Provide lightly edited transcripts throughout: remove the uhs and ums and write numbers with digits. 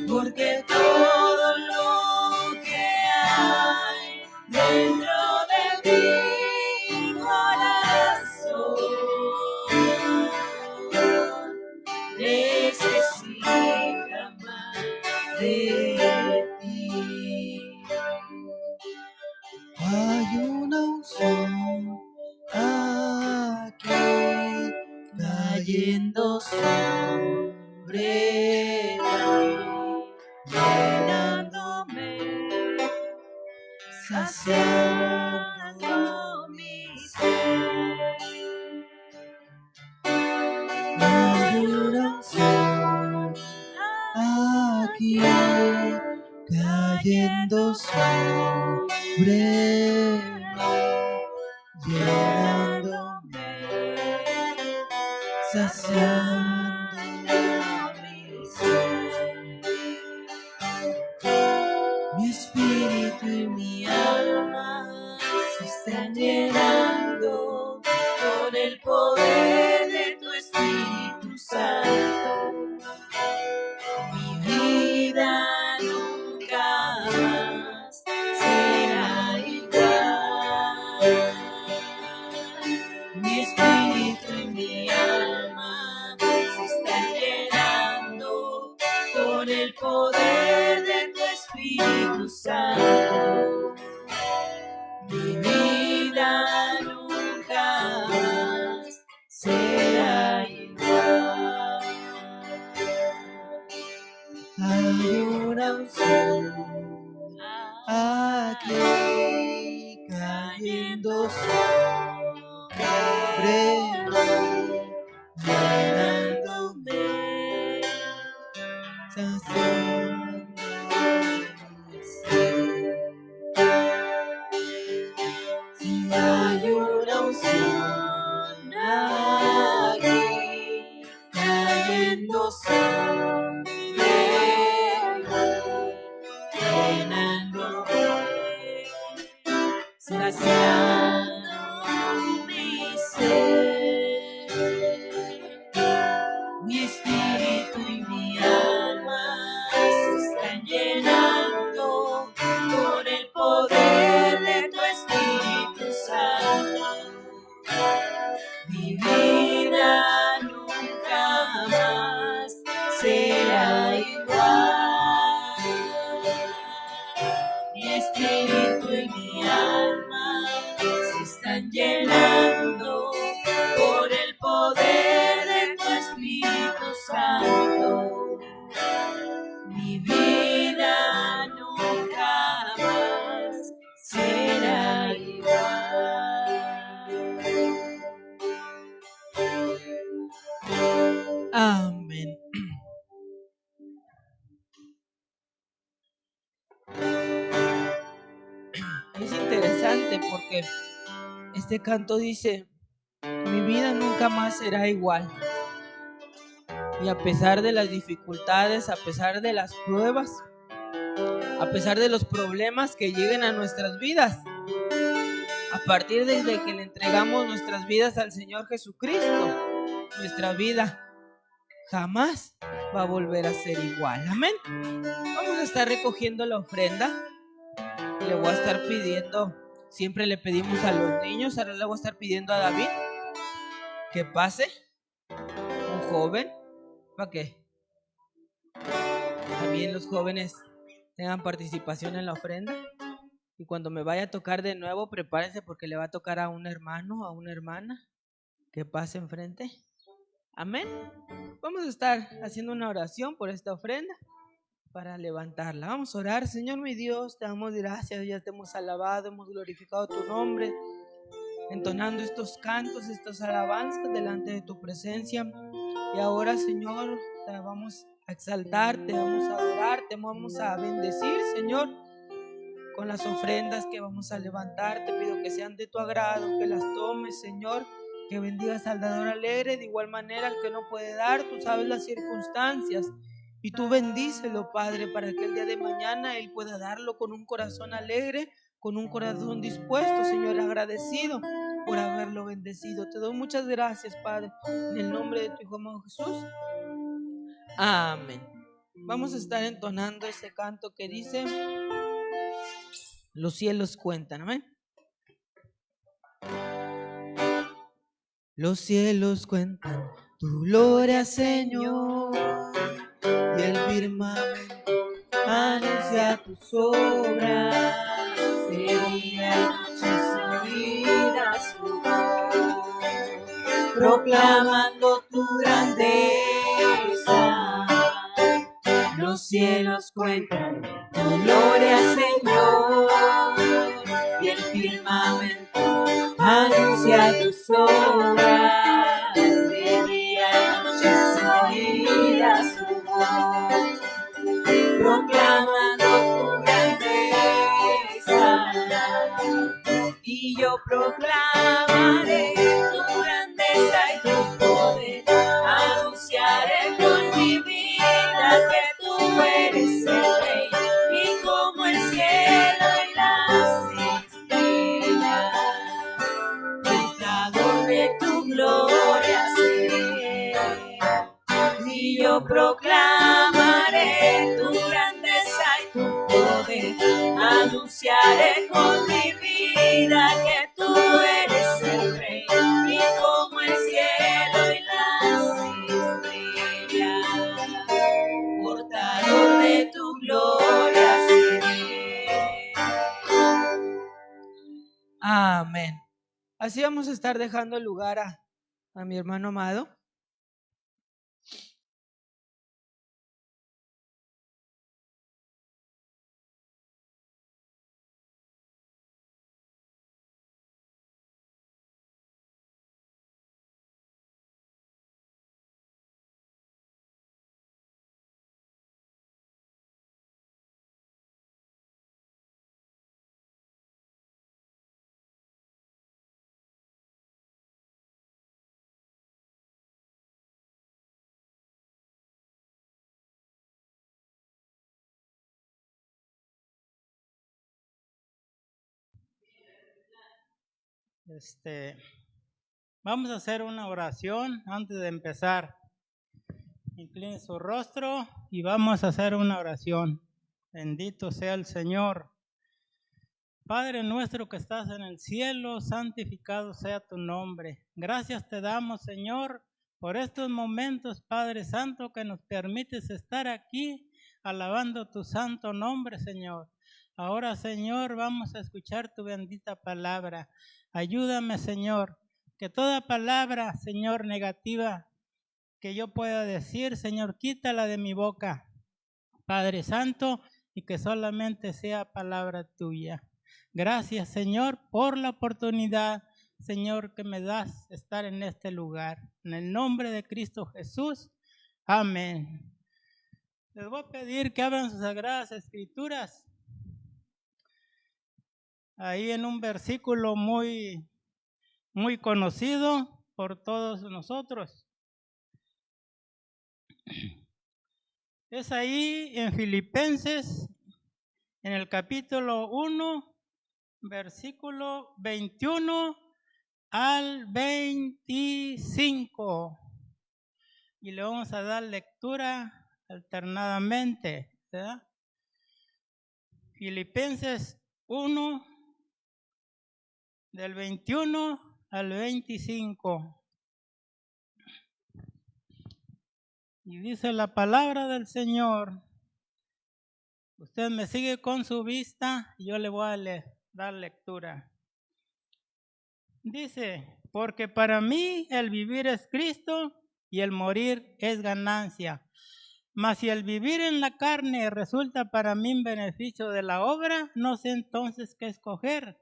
porque todo lo que hay dentro de mi corazón necesita más de ti. Hay una unción aquí cayendo sobre mí, Llenándome, saciando mi ser. hay una unción aquí cayendo sobre mí, llenándome, saciando mi ser. Mi espíritu y mi alma Se están llenando con el poder de tu Espíritu Santo. Mi vida nunca más será igual. Mi espíritu y mi alma se están llenando con el poder de tu Espíritu Santo. Mi vida nunca más será igual. hay una unción aquí cayendo sobre mí, llenándome, saciando mi ser. Si hay una unción aquí cayendo sobre mí, llenándome, Saciando mi ser, mi espíritu y mi alma se están llenando con el poder de tu Espíritu Santo. Mi vida nunca más será igual. Mi espíritu y mi alma se están llenando por el poder de tu Espíritu Santo. Mi vida nunca más será igual. Amén. Es interesante porque este canto dice, mi vida nunca más será igual. Y a pesar de las dificultades, a pesar de las pruebas, a pesar de los problemas que lleguen a nuestras vidas, a partir de que le entregamos nuestras vidas al Señor Jesucristo, nuestra vida jamás va a volver a ser igual. Amén. Vamos a estar recogiendo la ofrenda. Le voy a estar pidiendo, siempre le pedimos a los niños, ahora le voy a estar pidiendo a David que pase, un joven, para que también los jóvenes tengan participación en la ofrenda. Y cuando me vaya a tocar de nuevo, prepárense porque le va a tocar a un hermano, a una hermana que pase enfrente. Amén. Vamos a estar haciendo una oración por esta ofrenda para levantarla. Vamos a orar. Señor mi Dios, te damos gracias, ya te hemos alabado, hemos glorificado tu nombre, entonando estos cantos, estas alabanzas delante de tu presencia. Y ahora, Señor, te vamos a exaltar, te vamos a adorar, te vamos a bendecir, Señor, con las ofrendas que vamos a levantar. Te pido que sean de tu agrado, que las tomes, Señor, que bendigas al dador alegre, de igual manera al que no puede dar. Tú sabes las circunstancias y tú bendícelo, Padre, para que el día de mañana él pueda darlo con un corazón alegre, con un corazón dispuesto, Señor, agradecido por haberlo bendecido. Te doy muchas gracias, Padre, en el nombre de tu Hijo amado Jesús. Amén. vamos a estar entonando ese canto que dice, los cielos cuentan, amén. Los cielos cuentan tu gloria, Señor, y el firmamento anuncia tus obras. De día y noche se oirá su voz, proclamando tu grandeza. Los cielos cuentan tu gloria, Señor, y el firmamento anuncia tus obras. De día y noche se oirá su voz, proclamando tu grandeza. Y yo proclamaré tu grandeza y tu poder, anunciaré con mi vida que tú eres el Rey, y como el cielo y las estrellas, portador de tu gloria seré. Y yo proclamaré tu grandeza y tu poder, anunciaré con mi vida que tú eres el Rey, y como el cielo y las estrellas, portador de tu gloria seré. Amén. Así vamos a estar dejando el lugar a mi hermano amado. Vamos a hacer una oración antes de empezar. Incline su rostro y vamos a hacer una oración. Bendito sea el Señor. Padre nuestro que estás en el cielo, santificado sea tu nombre. Gracias te damos, Señor, por estos momentos, Padre Santo, que nos permites estar aquí alabando tu santo nombre, Señor. Ahora, Señor, vamos a escuchar tu bendita palabra. Ayúdame, Señor, que toda palabra, Señor, negativa que yo pueda decir, Señor, quítala de mi boca, Padre Santo, y que solamente sea palabra tuya. Gracias, Señor, por la oportunidad, Señor, que me das estar en este lugar. En el nombre de Cristo Jesús. Amén. Les voy a pedir que abran sus sagradas escrituras. Ahí en un versículo muy conocido por todos nosotros. Es ahí en Filipenses, en el capítulo 1, versículo 21 al 25. Y le vamos a dar lectura alternadamente, ¿verdad? Filipenses 1, del 21 al 25. Y dice la palabra del Señor. Usted me sigue con su vista y yo le voy a dar lectura. Dice, porque para mí el vivir es Cristo y el morir es ganancia. Mas si el vivir en la carne resulta para mí un beneficio de la obra, no sé entonces qué escoger.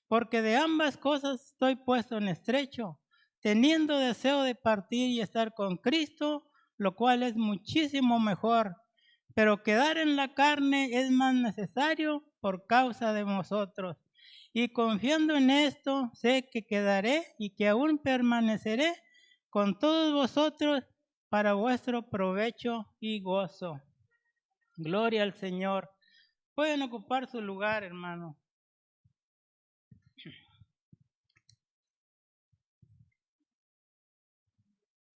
Porque de ambas cosas estoy puesto en estrecho, teniendo deseo de partir y estar con Cristo, lo cual es muchísimo mejor. Pero quedar en la carne es más necesario por causa de vosotros. Y confiando en esto, sé que quedaré y que aún permaneceré con todos vosotros para vuestro provecho y gozo. Gloria al Señor. Pueden ocupar su lugar, hermano.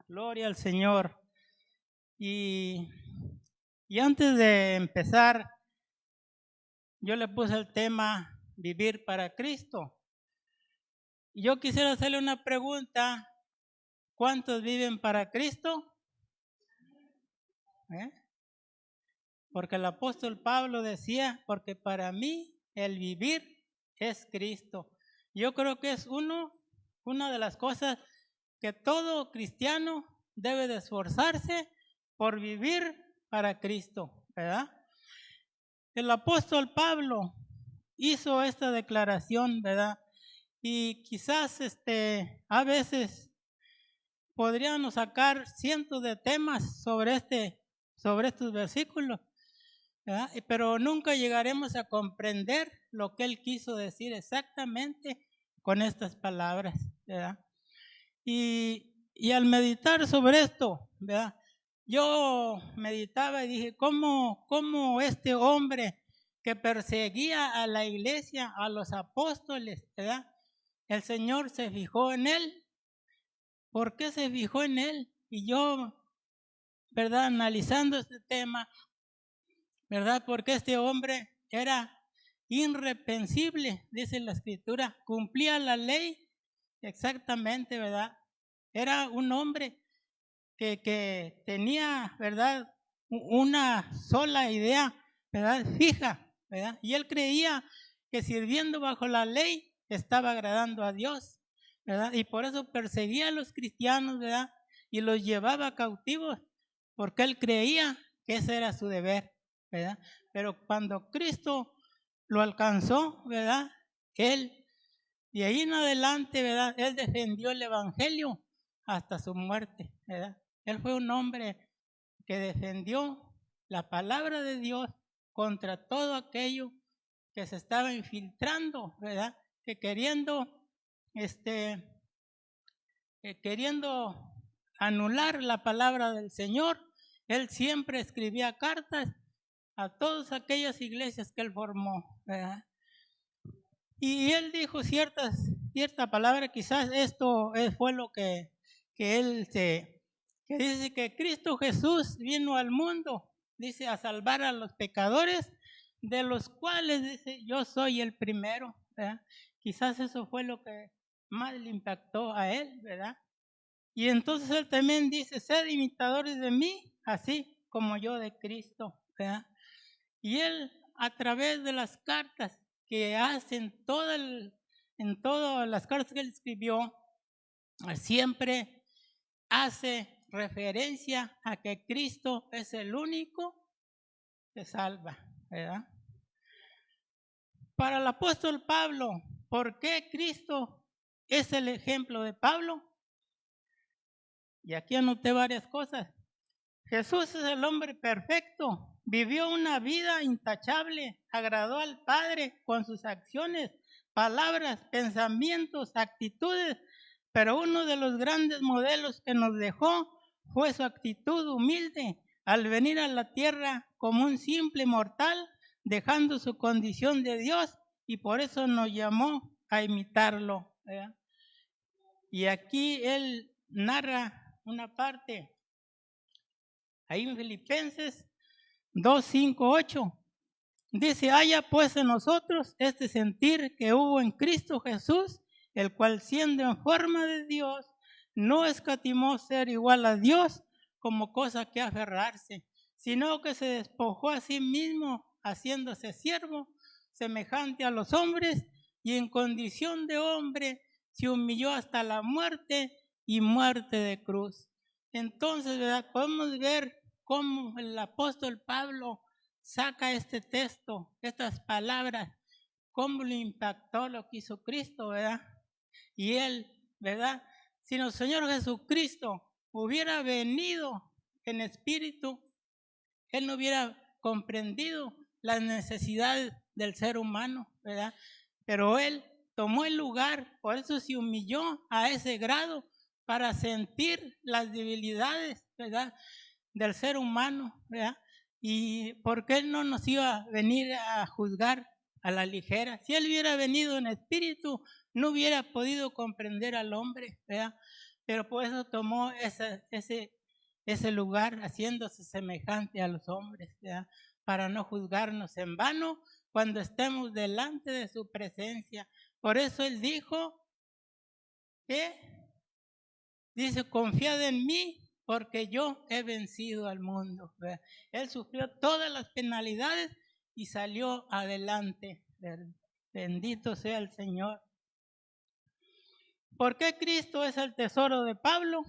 Gloria al Señor. Y Y antes de empezar, yo le puse el tema vivir para Cristo. Y yo quisiera hacerle una pregunta. ¿Cuántos viven para Cristo? Porque el apóstol Pablo decía, porque para mí el vivir es Cristo. Yo creo que es una de las cosas que todo cristiano debe de esforzarse por vivir para Cristo, ¿verdad? El apóstol Pablo hizo esta declaración, ¿verdad? Y quizás a veces podríamos sacar cientos de temas sobre estos versículos, ¿verdad? Pero nunca llegaremos a comprender lo que él quiso decir exactamente con estas palabras, ¿verdad? Y al meditar sobre esto, ¿verdad? Yo meditaba y dije, ¿cómo este hombre que perseguía a la iglesia, a los apóstoles, ¿verdad? El Señor se fijó en él. ¿Por qué se fijó en él? Y yo, ¿verdad? Analizando este tema, ¿verdad? Porque este hombre era irreprensible, dice la Escritura, cumplía la ley exactamente, ¿verdad? Era un hombre que tenía, ¿verdad? Una sola idea, ¿verdad? Fija, ¿verdad? Y él creía que sirviendo bajo la ley estaba agradando a Dios, ¿verdad? Y por eso perseguía a los cristianos, ¿verdad? Y los llevaba cautivos, porque él creía que ese era su deber, ¿verdad? Pero cuando Cristo lo alcanzó, ¿verdad? Él, de ahí en adelante, ¿verdad? Él defendió el evangelio hasta su muerte, ¿verdad? Él fue un hombre que defendió la palabra de Dios contra todo aquello que se estaba infiltrando, ¿verdad? Que queriendo anular la palabra del Señor, él siempre escribía cartas a todas aquellas iglesias que él formó, ¿verdad? Y él dijo cierta palabra, quizás esto fue lo que él que dice que Cristo Jesús vino al mundo, dice, a salvar a los pecadores, de los cuales dice, yo soy el primero, ¿verdad? Quizás eso fue lo que más le impactó a él, ¿verdad? Y entonces él también dice, sed imitadores de mí, así como yo de Cristo, ¿verdad? Y él, a través de las cartas que hace en todas las cartas que él escribió, siempre hace referencia a que Cristo es el único que salva, ¿verdad? Para el apóstol Pablo, ¿por qué Cristo es el ejemplo de Pablo? Y aquí anoté varias cosas. Jesús es el hombre perfecto, vivió una vida intachable, agradó al Padre con sus acciones, palabras, pensamientos, actitudes, pero uno de los grandes modelos que nos dejó fue su actitud humilde al venir a la tierra como un simple mortal, dejando su condición de Dios, y por eso nos llamó a imitarlo, ¿verdad? Y aquí él narra una parte, ahí en Filipenses 2, 5, 8. Dice, haya pues en nosotros este sentir que hubo en Cristo Jesús, el cual siendo en forma de Dios, no escatimó ser igual a Dios como cosa que aferrarse, sino que se despojó a sí mismo, haciéndose siervo, semejante a los hombres, y en condición de hombre se humilló hasta la muerte y muerte de cruz. Entonces, ¿verdad? Podemos ver cómo el apóstol Pablo saca este texto, estas palabras, cómo le impactó lo que hizo Cristo, ¿verdad? Y él, ¿verdad? Si nuestro Señor Jesucristo hubiera venido en espíritu, él no hubiera comprendido las necesidades del ser humano, ¿verdad? Pero él tomó el lugar, por eso se humilló a ese grado para sentir las debilidades, ¿verdad? Del ser humano, ¿verdad? Y porque él no nos iba a venir a juzgar a la ligera. Si él hubiera venido en espíritu, no hubiera podido comprender al hombre, ¿verdad? Pero por eso tomó ese lugar haciéndose semejante a los hombres, ¿verdad? Para no juzgarnos en vano cuando estemos delante de su presencia. Por eso Él dijo que, dice, confiad en mí porque yo he vencido al mundo, ¿verdad? Él sufrió todas las penalidades y salió adelante, ¿verdad? Bendito sea el Señor. ¿Por qué Cristo es el tesoro de Pablo?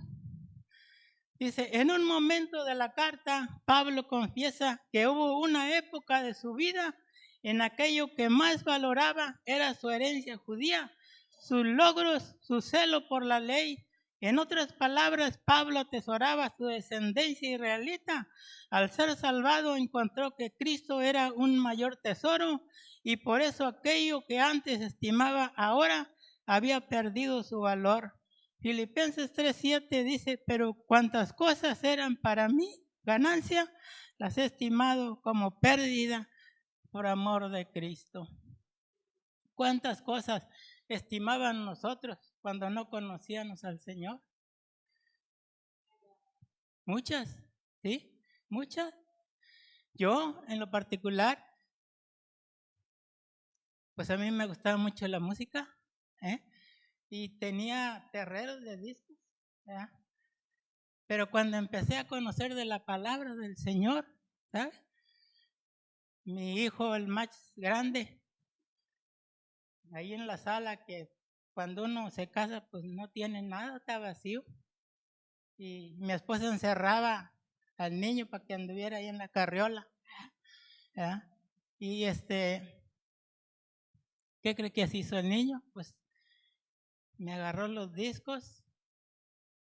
Dice, en un momento de la carta, Pablo confiesa que hubo una época de su vida en aquello que más valoraba era su herencia judía, sus logros, su celo por la ley. En otras palabras, Pablo atesoraba su descendencia israelita. Al ser salvado, encontró que Cristo era un mayor tesoro y por eso aquello que antes estimaba ahora había perdido su valor. Filipenses 3:7 dice, pero cuantas cosas eran para mí ganancia, las he estimado como pérdida por amor de Cristo. ¿Cuántas cosas estimaban nosotros cuando no conocíamos al Señor? Muchas, ¿sí? Muchas. Yo, en lo particular, pues a mí me gustaba mucho la música, y tenía terreros de discos, ¿verdad? Pero cuando empecé a conocer de la palabra del Señor, ¿sabes? Mi hijo, el más grande, ahí en la sala, que cuando uno se casa, pues no tiene nada, está vacío. Y mi esposa encerraba al niño para que anduviera ahí en la carriola, ¿verdad? Y ¿qué cree que así hizo el niño? Pues me agarró los discos,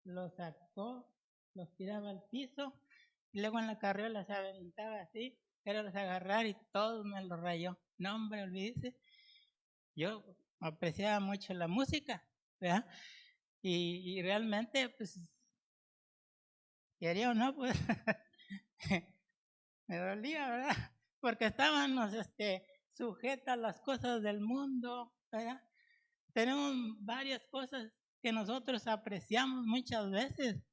los sacó, los tiraba al piso, y luego en la carriola se aventaba así, era los agarrar y todo me lo rayó. No, hombre, olvídese. Yo apreciaba mucho la música, ¿verdad? Y realmente, pues, quería o no, pues, me dolía, ¿verdad? Porque estábamos sujetos a las cosas del mundo, ¿verdad? Tenemos varias cosas que nosotros apreciamos muchas veces,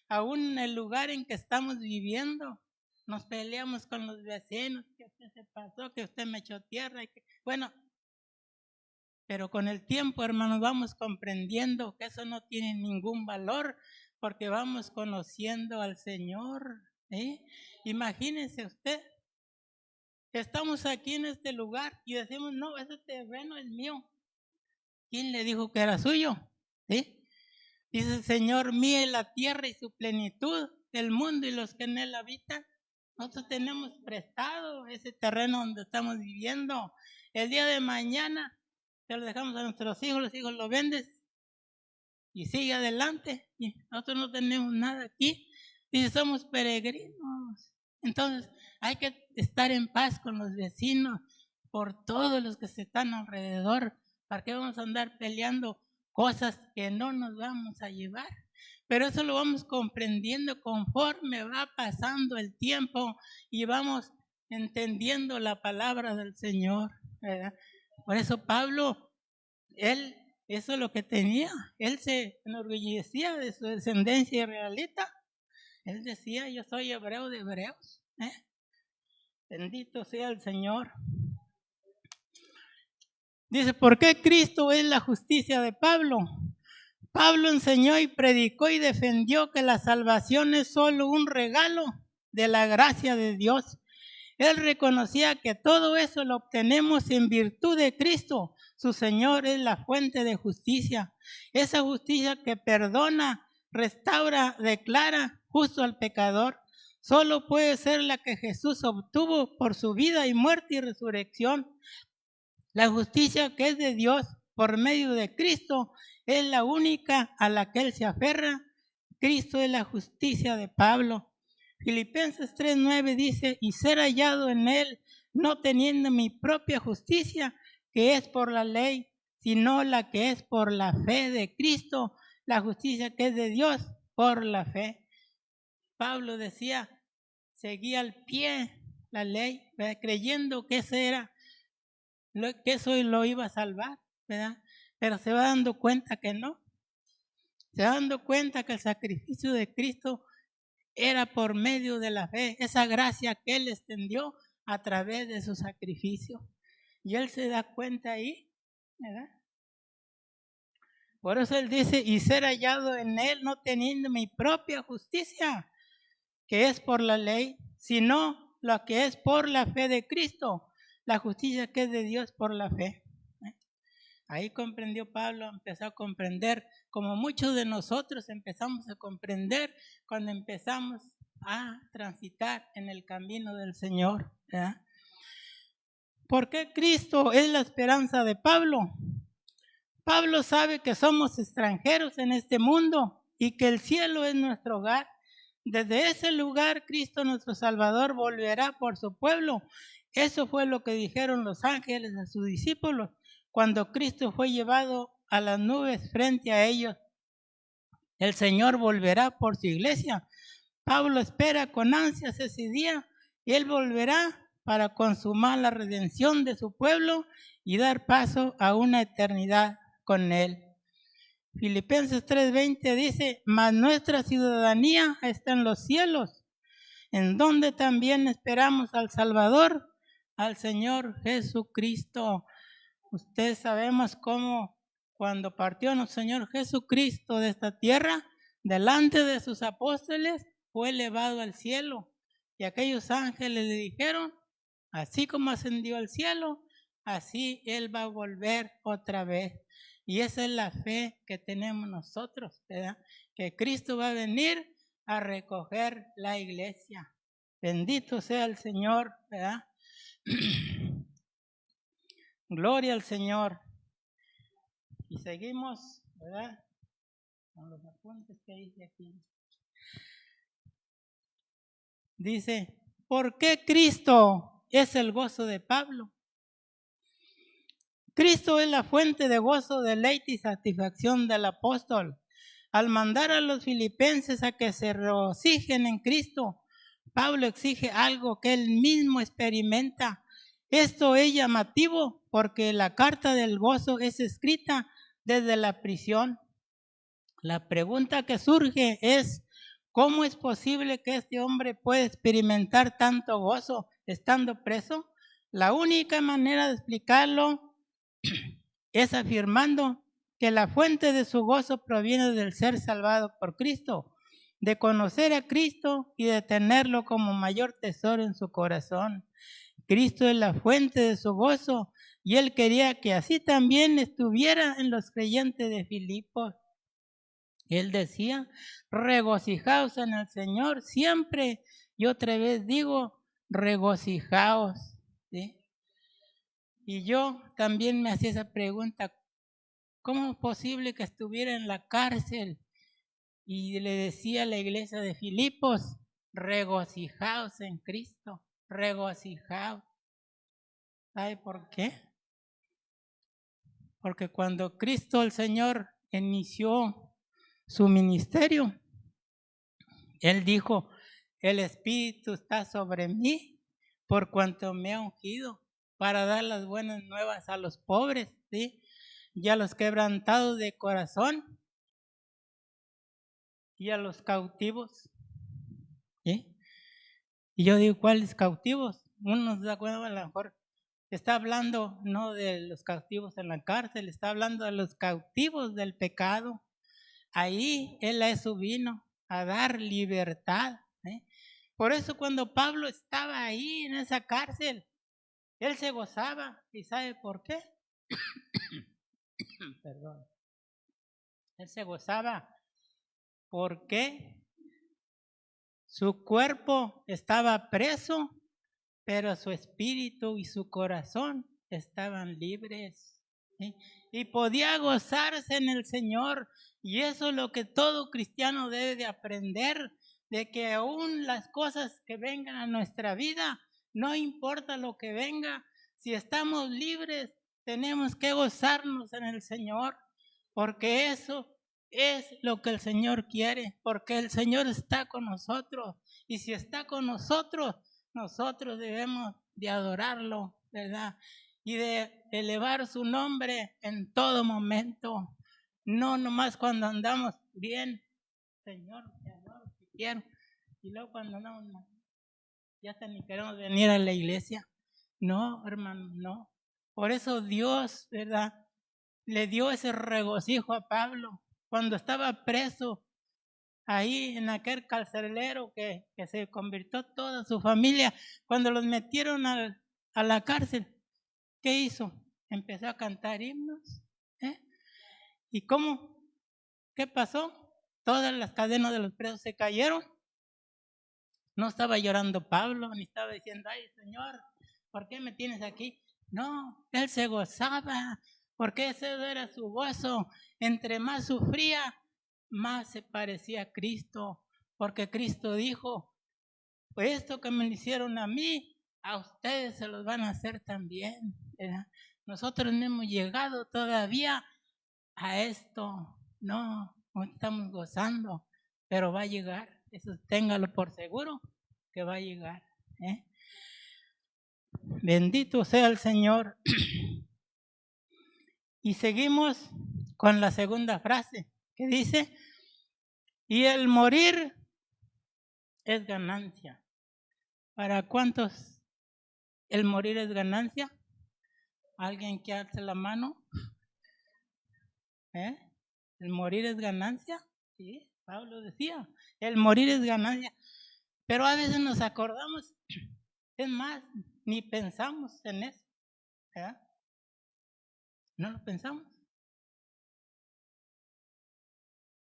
aún en el lugar en que estamos viviendo. Nos peleamos con los vecinos, que usted se pasó, que usted me echó tierra. Bueno, pero con el tiempo, hermanos, vamos comprendiendo que eso no tiene ningún valor porque vamos conociendo al Señor. Imagínese usted, estamos aquí en este lugar y decimos, no, ese terreno es mío. ¿Quién le dijo que era suyo? Dice el Señor, mía es la tierra y su plenitud, el mundo y los que en él habitan. Nosotros tenemos prestado ese terreno donde estamos viviendo. El día de mañana se lo dejamos a nuestros hijos, los hijos lo vendes y sigue adelante. Y nosotros no tenemos nada aquí. Dice, somos peregrinos. Entonces hay que estar en paz con los vecinos, por todos los que se están alrededor. ¿Para qué vamos a andar peleando cosas que no nos vamos a llevar? Pero eso lo vamos comprendiendo conforme va pasando el tiempo y vamos entendiendo la palabra del Señor, ¿verdad? Por eso Pablo, él, eso es lo que tenía. Él se enorgullecía de su descendencia israelita. Él decía, yo soy hebreo de hebreos. Bendito sea el Señor. Dice, ¿por qué Cristo es la justicia de Pablo? Pablo enseñó y predicó y defendió que la salvación es solo un regalo de la gracia de Dios. Él reconocía que todo eso lo obtenemos en virtud de Cristo. Su Señor es la fuente de justicia. Esa justicia que perdona, restaura, declara justo al pecador. Solo puede ser la que Jesús obtuvo por su vida y muerte y resurrección. La justicia que es de Dios por medio de Cristo es la única a la que él se aferra. Cristo es la justicia de Pablo. Filipenses 3:9 dice, y ser hallado en él, no teniendo mi propia justicia, que es por la ley, sino la que es por la fe de Cristo, la justicia que es de Dios por la fe. Pablo decía, seguía al pie la ley, ¿verdad? Creyendo que que eso lo iba a salvar, ¿verdad? Pero se va dando cuenta que no. Se va dando cuenta que el sacrificio de Cristo era por medio de la fe, esa gracia que Él extendió a través de su sacrificio. Y Él se da cuenta ahí, ¿verdad? Por eso Él dice, y ser hallado en Él, no teniendo mi propia justicia, que es por la ley, sino lo que es por la fe de Cristo, la justicia que es de Dios por la fe. Ahí comprendió Pablo, empezó a comprender, como muchos de nosotros empezamos a comprender cuando empezamos a transitar en el camino del Señor, ¿verdad? ¿Por qué Cristo es la esperanza de Pablo? Pablo sabe que somos extranjeros en este mundo y que el cielo es nuestro hogar. Desde ese lugar, Cristo nuestro Salvador volverá por su pueblo. Eso fue lo que dijeron los ángeles a sus discípulos cuando Cristo fue llevado a las nubes frente a ellos. El Señor volverá por su iglesia. Pablo espera con ansias ese día y Él volverá para consumar la redención de su pueblo y dar paso a una eternidad con Él. Filipenses 3:20 dice, mas nuestra ciudadanía está en los cielos, en donde también esperamos al Salvador, al Señor Jesucristo. Ustedes sabemos cómo cuando partió nuestro Señor Jesucristo de esta tierra, delante de sus apóstoles, fue elevado al cielo. Y aquellos ángeles le dijeron, así como ascendió al cielo, así Él va a volver otra vez. Y esa es la fe que tenemos nosotros, ¿verdad? Que Cristo va a venir a recoger la iglesia. Bendito sea el Señor, ¿verdad? Gloria al Señor. Y seguimos, ¿verdad? Con los apuntes que hice aquí. Dice, ¿por qué Cristo es el gozo de Pablo? Cristo es la fuente de gozo, deleite y satisfacción del apóstol. Al mandar a los filipenses a que se regocijen en Cristo, Pablo exige algo que él mismo experimenta. Esto es llamativo porque la carta del gozo es escrita desde la prisión. La pregunta que surge es, ¿cómo es posible que este hombre pueda experimentar tanto gozo estando preso? La única manera de explicarlo es afirmando que la fuente de su gozo proviene del ser salvado por Cristo, de conocer a Cristo y de tenerlo como mayor tesoro en su corazón. Cristo es la fuente de su gozo y Él quería que así también estuviera en los creyentes de Filipos. Él decía, regocijaos en el Señor siempre. Y otra vez digo, regocijaos. ¿Sí? Y yo también me hacía esa pregunta, ¿cómo es posible que estuviera en la cárcel? Y le decía a la iglesia de Filipos, regocijaos en Cristo, regocijaos. ¿Sabe por qué? Porque cuando Cristo el Señor inició su ministerio, Él dijo, el Espíritu está sobre mí por cuanto me ha ungido para dar las buenas nuevas a los pobres, ¿sí? Y a los quebrantados de corazón y a los cautivos. ¿Sí? Y yo digo, ¿cuáles cautivos? Uno se da cuenta, a lo mejor está hablando no de los cautivos en la cárcel, está hablando de los cautivos del pecado. Ahí Él a eso vino, a dar libertad. ¿Sí? Por eso cuando Pablo estaba ahí en esa cárcel, él se gozaba. ¿Y sabe por qué? Perdón. Él se gozaba porque su cuerpo estaba preso, pero su espíritu y su corazón estaban libres. ¿Sí? Y podía gozarse en el Señor. Y eso es lo que todo cristiano debe de aprender, de que aún las cosas que vengan a nuestra vida, no importa lo que venga, si estamos libres, tenemos que gozarnos en el Señor, porque eso es lo que el Señor quiere, porque el Señor está con nosotros. Y si está con nosotros, nosotros debemos de adorarlo, ¿verdad? Y de elevar su nombre en todo momento, no nomás cuando andamos bien. Señor, te adoro, te quiero. Y luego cuando no, ya hasta ni queremos venir a la iglesia. No, hermano, no. Por eso Dios, ¿verdad?, le dio ese regocijo a Pablo cuando estaba preso ahí en aquel carcelero que se convirtió toda su familia. Cuando los metieron a la cárcel, ¿qué hizo? Empezó a cantar himnos. ¿Y cómo? ¿Qué pasó? Todas las cadenas de los presos se cayeron. No estaba llorando Pablo, ni estaba diciendo, ay, Señor, ¿por qué me tienes aquí? No, él se gozaba, porque ese era su gozo. Entre más sufría, más se parecía a Cristo, porque Cristo dijo, pues esto que me hicieron a mí, a ustedes se los van a hacer también, ¿verdad? Nosotros no hemos llegado todavía a esto, no estamos gozando, pero va a llegar, eso téngalo por seguro que va a llegar. Bendito sea el Señor. Y seguimos con la segunda frase que dice, y el morir es ganancia. ¿Para cuántos el morir es ganancia? ¿Alguien que alce la mano? ¿El morir es ganancia? Sí, Pablo decía, el morir es ganancia. Pero a veces nos acordamos, es más, ni pensamos en eso. No lo pensamos.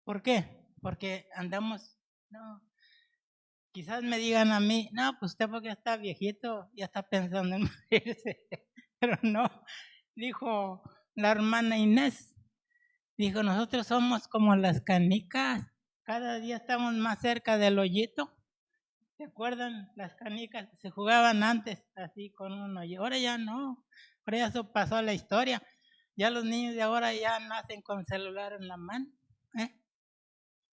¿Por qué? Porque andamos, no, quizás me digan a mí, no, pues usted porque está viejito, ya está pensando en morirse. Pero no, dijo la hermana Inés, dijo, nosotros somos como las canicas, cada día estamos más cerca del hoyito. ¿Se acuerdan las canicas que se jugaban antes así con un hoyo? Ahora ya no, ahora ya eso pasó a la historia. Ya los niños de ahora ya nacen con celular en la mano. ¿En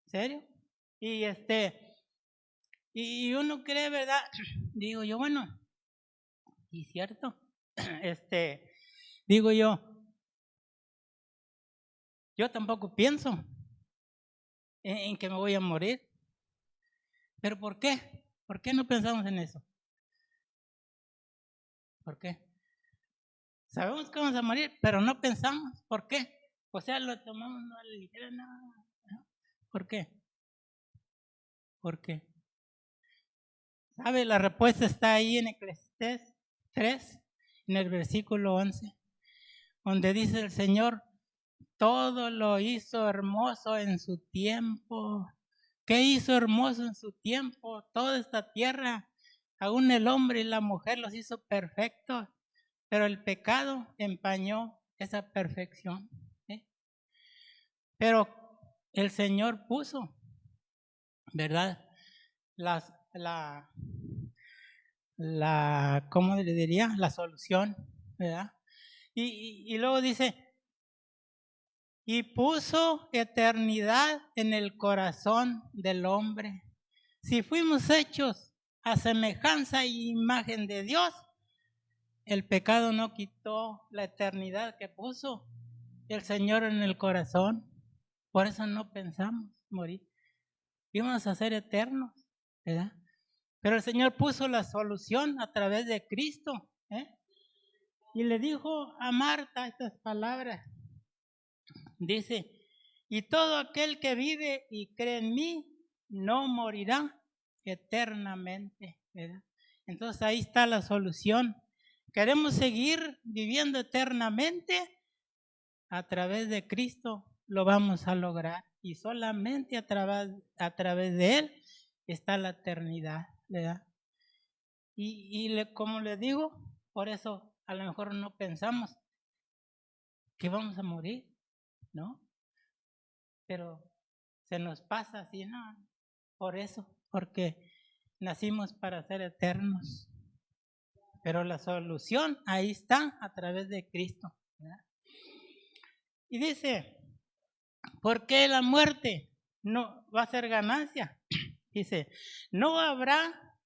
serio? Y uno cree, ¿verdad? Digo yo, bueno, sí, cierto. Digo yo tampoco pienso en que me voy a morir. ¿Pero por qué? ¿Por qué no pensamos en eso? ¿Por qué? Sabemos que vamos a morir, pero no pensamos. ¿Por qué? O sea, lo tomamos a la ligera, no. ¿Por qué? ¿Por qué? ¿Sabe? La respuesta está ahí en Eclesiastés 3, en el versículo 11, donde dice el Señor, todo lo hizo hermoso en su tiempo. ¿Qué hizo hermoso en su tiempo? Toda esta tierra, aún el hombre y la mujer los hizo perfectos, pero el pecado empañó esa perfección. Pero el Señor puso, ¿verdad? ¿Cómo le diría? La solución, ¿verdad? Y luego dice, y puso eternidad en el corazón del hombre. Si fuimos hechos a semejanza e imagen de Dios, el pecado no quitó la eternidad que puso el Señor en el corazón. Por eso no pensamos morir. Íbamos a ser eternos, ¿verdad? Pero el Señor puso la solución a través de Cristo. Y le dijo a Marta estas palabras. Dice, y todo aquel que vive y cree en mí no morirá eternamente, ¿verdad? Entonces ahí está la solución. Queremos seguir viviendo eternamente, a través de Cristo lo vamos a lograr. Y solamente a través de Él está la eternidad, ¿verdad? Como les digo, por eso a lo mejor no pensamos que vamos a morir, ¿no? Pero se nos pasa así, ¿no? Por eso, porque nacimos para ser eternos. Pero la solución ahí está a través de Cristo, ¿verdad? Y dice, ¿por qué la muerte no va a ser ganancia? Dice, no habrá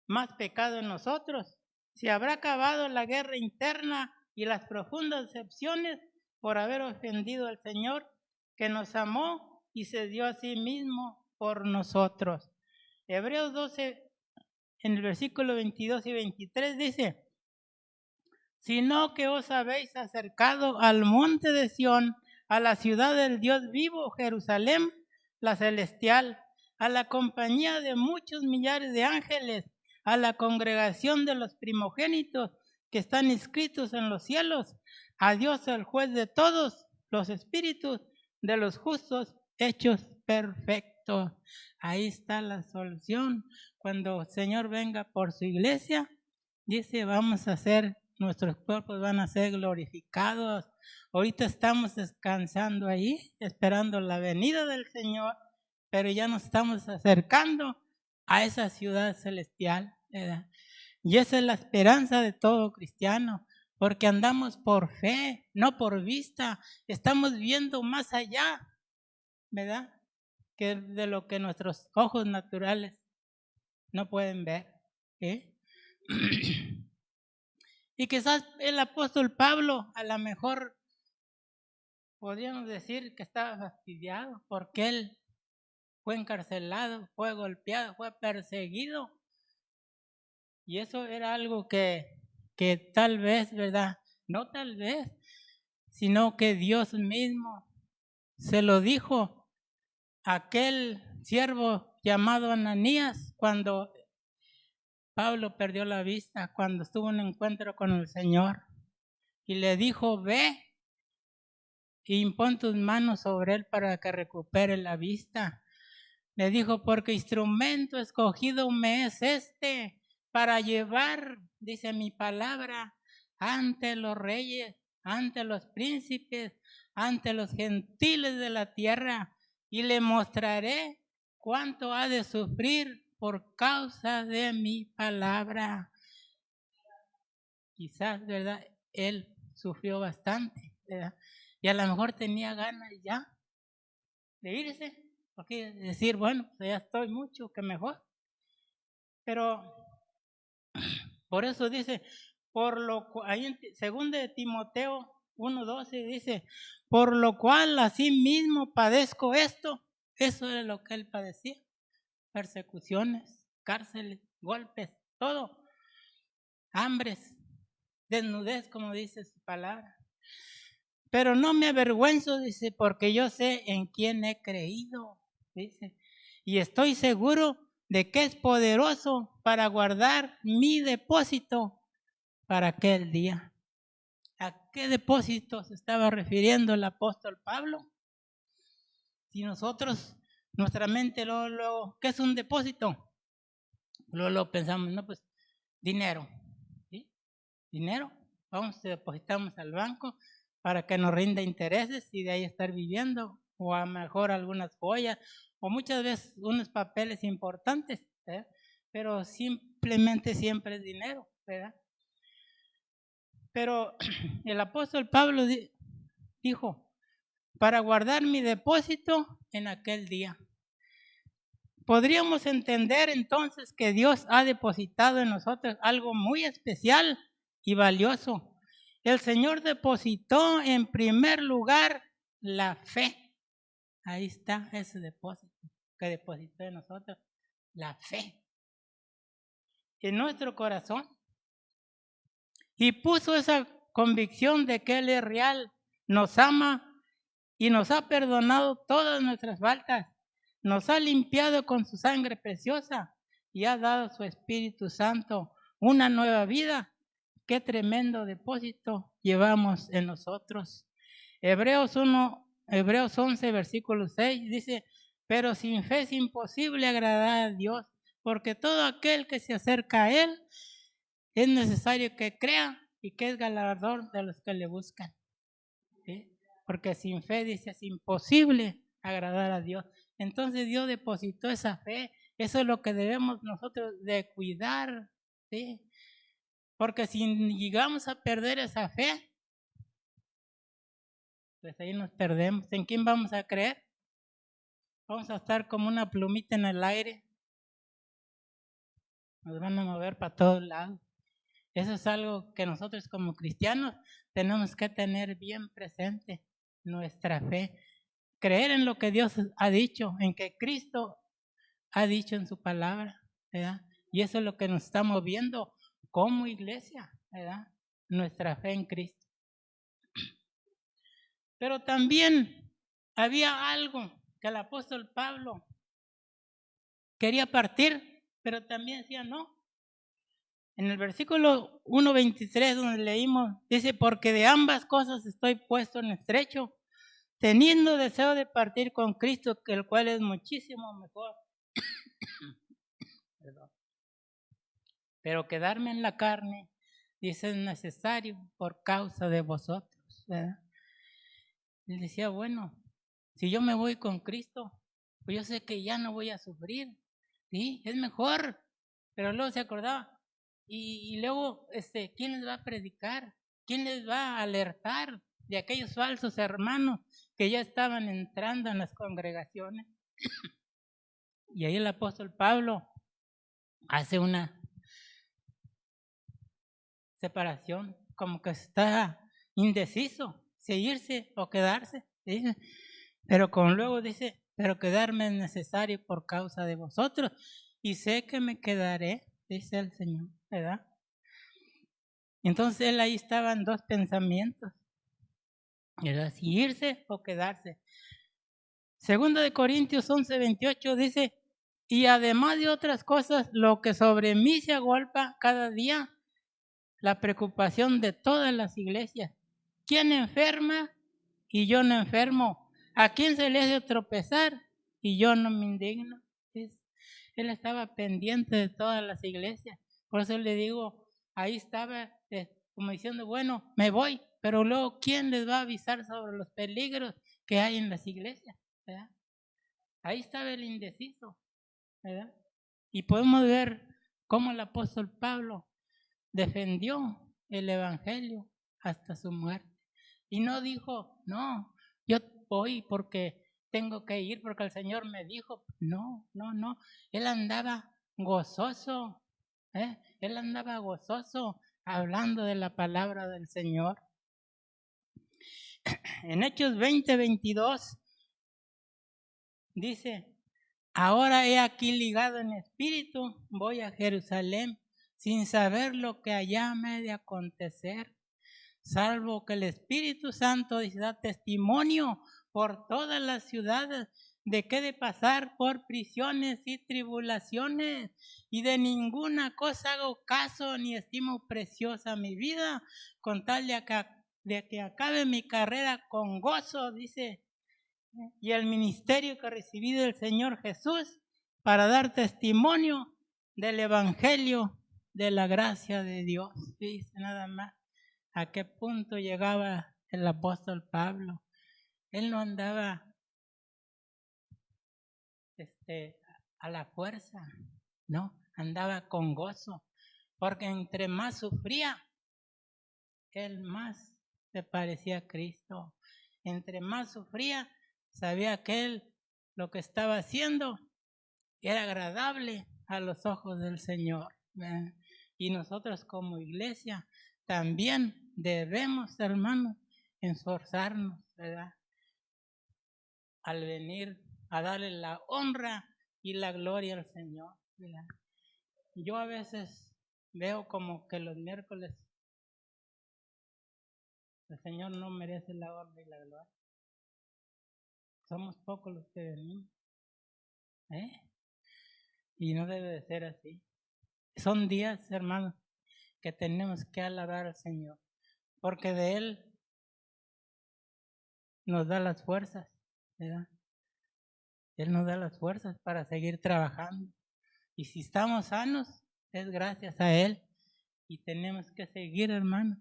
más pecado en nosotros. Se habrá acabado la guerra interna y las profundas decepciones por haber ofendido al Señor, que nos amó y se dio a sí mismo por nosotros. Hebreos 12, en el versículo 22 y 23 dice, sino que os habéis acercado al monte de Sión, a la ciudad del Dios vivo, Jerusalén, la celestial, a la compañía de muchos millares de ángeles, a la congregación de los primogénitos que están inscritos en los cielos, a Dios el juez de todos los espíritus de los justos hechos perfectos. Ahí está la solución. Cuando el Señor venga por su iglesia, dice, vamos a hacer, nuestros cuerpos van a ser glorificados. Ahorita estamos descansando ahí, esperando la venida del Señor, pero ya nos estamos acercando a esa ciudad celestial, ¿verdad? Y esa es la esperanza de todo cristiano, porque andamos por fe, no por vista. Estamos viendo más allá, ¿verdad? Que de lo que nuestros ojos naturales no pueden ver. Y quizás el apóstol Pablo a lo mejor podríamos decir que estaba fastidiado porque él fue encarcelado, fue golpeado, fue perseguido. Y eso era algo que tal vez, ¿verdad? No tal vez, sino que Dios mismo se lo dijo a aquel siervo llamado Ananías cuando Pablo perdió la vista, cuando estuvo en un encuentro con el Señor. Y le dijo, ve y impón tus manos sobre él para que recupere la vista. Le dijo, porque instrumento escogido me es este para llevar, dice mi palabra, ante los reyes, ante los príncipes, ante los gentiles de la tierra, y le mostraré cuánto ha de sufrir por causa de mi palabra. Quizás, ¿verdad? Él sufrió bastante, ¿verdad? Y a lo mejor tenía ganas ya de irse, porque decir, bueno, pues ya estoy mucho que mejor. Pero por eso dice, ahí en 2 de Timoteo 1:12 dice, por lo cual asimismo padezco esto. Eso es lo que él padecía, persecuciones, cárceles, golpes, todo, hambres, desnudez, como dice su palabra. Pero no me avergüenzo, dice, porque yo sé en quién he creído, dice, y estoy seguro de que es poderoso para guardar mi depósito para aquel día. ¿A qué depósito se estaba refiriendo el apóstol Pablo? Si nosotros, nuestra mente, luego, ¿qué es un depósito? Luego pensamos, no, pues, dinero, ¿sí? Dinero, vamos, depositamos al banco para que nos rinda intereses y de ahí estar viviendo, o a lo mejor algunas joyas, o muchas veces unos papeles importantes, ¿verdad? Pero simplemente siempre es dinero, ¿verdad? Pero el apóstol Pablo dijo, para guardar mi depósito en aquel día. Podríamos entender entonces que Dios ha depositado en nosotros algo muy especial y valioso. El Señor depositó en primer lugar la fe. Ahí está ese depósito que depositó en nosotros, la fe, en nuestro corazón. Y puso esa convicción de que Él es real, nos ama y nos ha perdonado todas nuestras faltas. Nos ha limpiado con su sangre preciosa y ha dado su Espíritu Santo una nueva vida. Qué tremendo depósito llevamos en nosotros. Hebreos 11, versículo 6 dice, pero sin fe es imposible agradar a Dios, porque todo aquel que se acerca a Él es necesario que crea y que es galardón de los que le buscan. ¿Sí? Porque sin fe, dice, es imposible agradar a Dios. Entonces Dios depositó esa fe. Eso es lo que debemos nosotros de cuidar. ¿Sí? Porque si llegamos a perder esa fe, pues ahí nos perdemos. ¿En quién vamos a creer? Vamos a estar como una plumita en el aire. Nos van a mover para todos lados. Eso es algo que nosotros como cristianos tenemos que tener bien presente, nuestra fe. Creer en lo que Dios ha dicho, en que Cristo ha dicho en su palabra, ¿verdad? Y eso es lo que nos estamos viendo como iglesia, ¿verdad? Nuestra fe en Cristo. Pero también había algo que el apóstol Pablo quería partir, pero también decía no. En el versículo 1:23 donde leímos, dice, porque de ambas cosas estoy puesto en estrecho, teniendo deseo de partir con Cristo, que el cual es muchísimo mejor. Pero quedarme en la carne, dice, es necesario por causa de vosotros, ¿verdad? Él decía, bueno, si yo me voy con Cristo, pues yo sé que ya no voy a sufrir, ¿sí? Es mejor. Pero luego se acordaba, y luego, ¿quién les va a predicar? ¿Quién les va a alertar de aquellos falsos hermanos que ya estaban entrando en las congregaciones? Y ahí el apóstol Pablo hace una separación, como que está indeciso, si irse o quedarse. Dice, pero luego dice, pero quedarme es necesario por causa de vosotros, y sé que me quedaré, dice el Señor, ¿verdad? Entonces él ahí estaban dos pensamientos, ¿verdad? Si irse o quedarse. Segundo de Corintios 11:28 dice, y además de otras cosas, lo que sobre mí se agolpa cada día, la preocupación de todas las iglesias. ¿Quién enferma y yo no enfermo? ¿A quién se le hace tropezar y yo no me indigno? Él estaba pendiente de todas las iglesias. Por eso le digo, ahí estaba como diciendo, bueno, me voy, pero luego, ¿quién les va a avisar sobre los peligros que hay en las iglesias? ¿Verdad? Ahí estaba el indeciso, ¿verdad? Y podemos ver cómo el apóstol Pablo defendió el evangelio hasta su muerte. Y no dijo, no, yo voy porque tengo que ir, porque el Señor me dijo. No. Él andaba gozoso, Él andaba gozoso hablando de la palabra del Señor. En Hechos 20:22 dice, ahora he aquí ligado en espíritu, voy a Jerusalén sin saber lo que allá me ha de acontecer, salvo que el Espíritu Santo da testimonio por todas las ciudades de que he de pasar por prisiones y tribulaciones, y de ninguna cosa hago caso ni estimo preciosa mi vida, con tal de que acabe mi carrera con gozo, dice, y el ministerio que recibí del Señor Jesús para dar testimonio del Evangelio de la gracia de Dios. Dice nada más a qué punto llegaba el apóstol Pablo. Él no andaba a la fuerza, no, andaba con gozo, porque entre más sufría, él más se parecía a Cristo. Entre más sufría, sabía que él lo que estaba haciendo era agradable a los ojos del Señor. ¿Verdad? Y nosotros como iglesia también debemos, hermanos, esforzarnos, ¿verdad? Al venir a darle la honra y la gloria al Señor, ¿verdad? Yo a veces veo como que los miércoles el Señor no merece la honra y la gloria. Somos pocos los que venimos, y no debe de ser así. Son días, hermanos, que tenemos que alabar al Señor, porque de Él nos da las fuerzas, ¿verdad? Él nos da las fuerzas para seguir trabajando. Y si estamos sanos, es gracias a Él. Y tenemos que seguir, hermanos,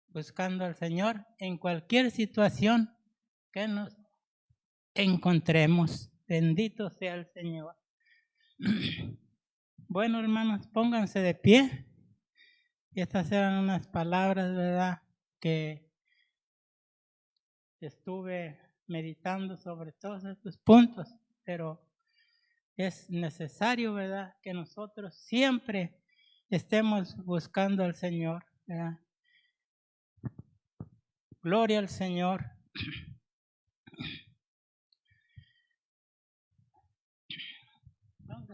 buscando al Señor en cualquier situación que nos encontremos. Bendito sea el Señor. Bueno, hermanos, pónganse de pie. Y estas eran unas palabras, ¿verdad?, que estuve meditando sobre todos estos puntos, pero es necesario, ¿verdad?, que nosotros siempre estemos buscando al Señor, ¿verdad? Gloria al Señor.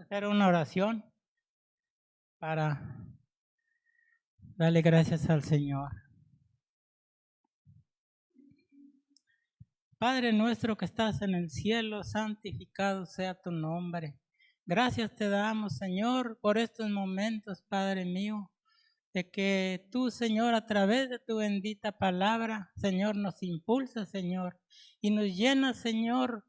hacer una oración para darle gracias al Señor. Padre nuestro que estás en el cielo, santificado sea tu nombre. Gracias te damos, Señor, por estos momentos, Padre mío, de que tú, Señor, a través de tu bendita palabra, Señor, nos impulsa, Señor, y nos llena, Señor,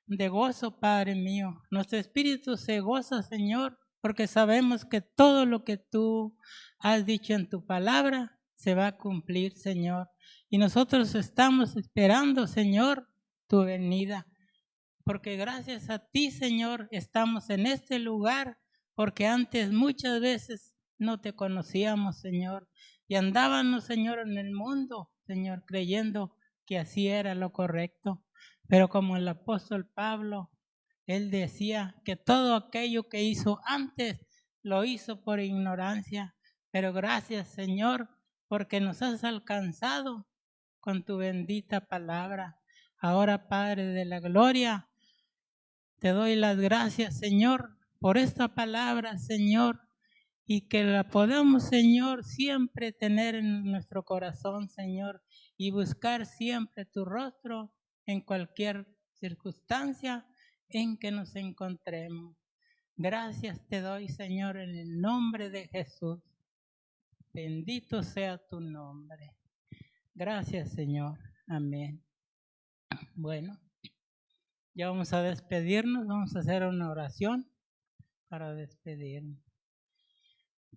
de gozo, Padre mío. Nuestro espíritu se goza, Señor, porque sabemos que todo lo que tú has dicho en tu palabra se va a cumplir, Señor. Y nosotros estamos esperando, Señor, tu venida. Porque gracias a ti, Señor, estamos en este lugar, porque antes muchas veces no te conocíamos, Señor. Y andábamos, Señor, en el mundo, Señor, creyendo que así era lo correcto. Pero como el apóstol Pablo, él decía que todo aquello que hizo antes lo hizo por ignorancia. Pero gracias, Señor, porque nos has alcanzado con tu bendita palabra. Ahora, Padre de la gloria, te doy las gracias, Señor, por esta palabra, Señor, y que la podamos, Señor, siempre tener en nuestro corazón, Señor, y buscar siempre tu rostro en cualquier circunstancia en que nos encontremos. Gracias te doy, Señor, en el nombre de Jesús. Bendito sea tu nombre. Gracias, Señor. Amén. Bueno, ya vamos a despedirnos, vamos a hacer una oración para despedirnos.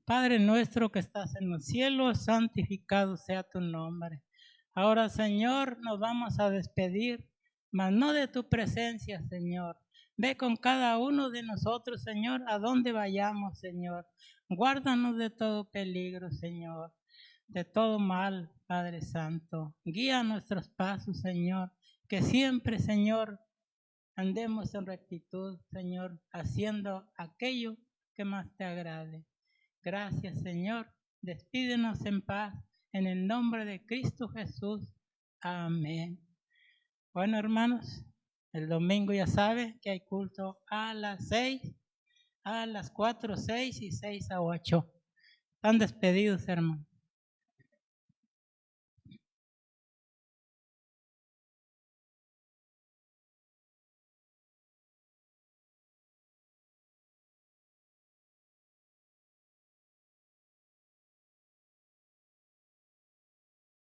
Padre nuestro que estás en los cielos, santificado sea tu nombre. Ahora, Señor, nos vamos a despedir, mas no de tu presencia, Señor. Ve con cada uno de nosotros, Señor, a donde vayamos, Señor. Guárdanos de todo peligro, Señor, de todo mal, Padre Santo. Guía nuestros pasos, Señor, que siempre, Señor, andemos en rectitud, Señor, haciendo aquello que más te agrade. Gracias, Señor. Despídenos en paz, en el nombre de Cristo Jesús. Amén. Bueno, hermanos, el domingo ya sabe que hay culto a las 6, a las 4, 6 y 6 a 8. Están despedidos, hermanos.